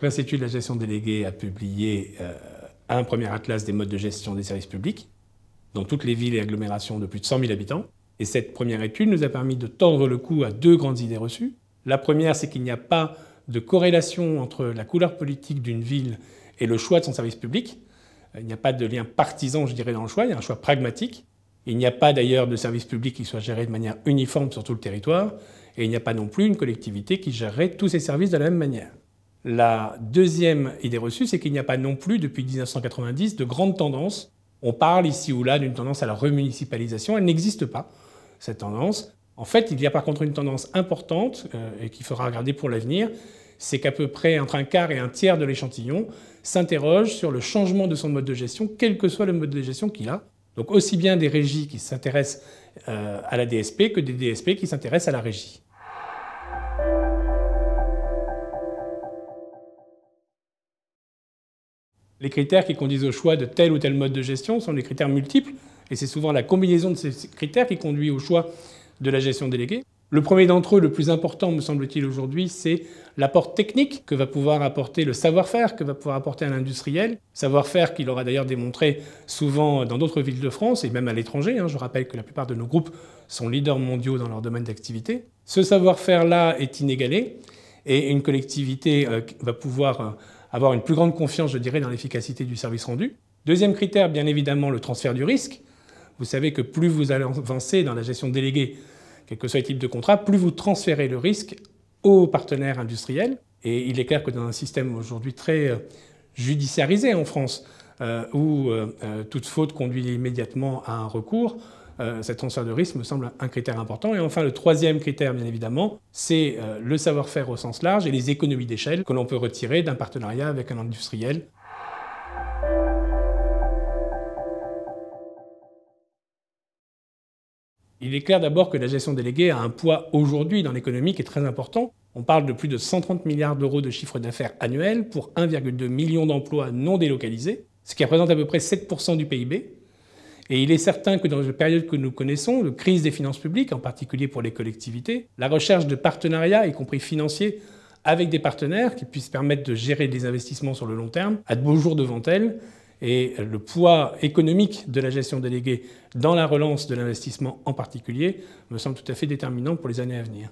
L'Institut de la gestion déléguée a publié un premier atlas des modes de gestion des services publics dans toutes les villes et agglomérations de plus de 100 000 habitants. Et cette première étude nous a permis de tordre le cou à deux grandes idées reçues. La première, c'est qu'il n'y a pas de corrélation entre la couleur politique d'une ville et le choix de son service public. Il n'y a pas de lien partisan, je dirais, dans le choix, il y a un choix pragmatique. Il n'y a pas d'ailleurs de service public qui soit géré de manière uniforme sur tout le territoire, et il n'y a pas non plus une collectivité qui gérerait tous ces services de la même manière. La deuxième idée reçue, c'est qu'il n'y a pas non plus, depuis 1990, de grandes tendances. On parle ici ou là d'une tendance à la remunicipalisation, elle n'existe pas, cette tendance. En fait, il y a par contre une tendance importante, et qu'il faudra regarder pour l'avenir, c'est qu'à peu près entre un quart et un tiers de l'échantillon s'interroge sur le changement de son mode de gestion, quel que soit le mode de gestion qu'il a. Donc aussi bien des régies qui s'intéressent à la DSP que des DSP qui s'intéressent à la régie. Les critères qui conduisent au choix de tel ou tel mode de gestion sont des critères multiples, et c'est souvent la combinaison de ces critères qui conduit au choix de la gestion déléguée. Le premier d'entre eux, le plus important, me semble-t-il, aujourd'hui, c'est l'apport technique que va pouvoir apporter le savoir-faire, que va pouvoir apporter un industriel. Savoir-faire qu'il aura d'ailleurs démontré souvent dans d'autres villes de France et même à l'étranger. Je rappelle que la plupart de nos groupes sont leaders mondiaux dans leur domaine d'activité. Ce savoir-faire-là est inégalé et une collectivité va pouvoir avoir une plus grande confiance, je dirais, dans l'efficacité du service rendu. Deuxième critère, bien évidemment, le transfert du risque. Vous savez que plus vous allez avancer dans la gestion déléguée, quel que soit le type de contrat, plus vous transférez le risque aux partenaires industriels. Et il est clair que dans un système aujourd'hui très judiciarisé en France, où toute faute conduit immédiatement à un recours, cet transfert de risque me semble un critère important. Et enfin, le troisième critère, bien évidemment, c'est le savoir-faire au sens large et les économies d'échelle que l'on peut retirer d'un partenariat avec un industriel. Il est clair d'abord que la gestion déléguée a un poids aujourd'hui dans l'économie qui est très important. On parle de plus de 130 milliards d'euros de chiffre d'affaires annuel pour 1,2 million d'emplois non délocalisés, ce qui représente à peu près 7% du PIB. Et il est certain que dans la période que nous connaissons, de crise des finances publiques, en particulier pour les collectivités, la recherche de partenariats, y compris financiers, avec des partenaires qui puissent permettre de gérer des investissements sur le long terme, a de beaux jours devant elle. Et le poids économique de la gestion déléguée dans la relance de l'investissement en particulier me semble tout à fait déterminant pour les années à venir.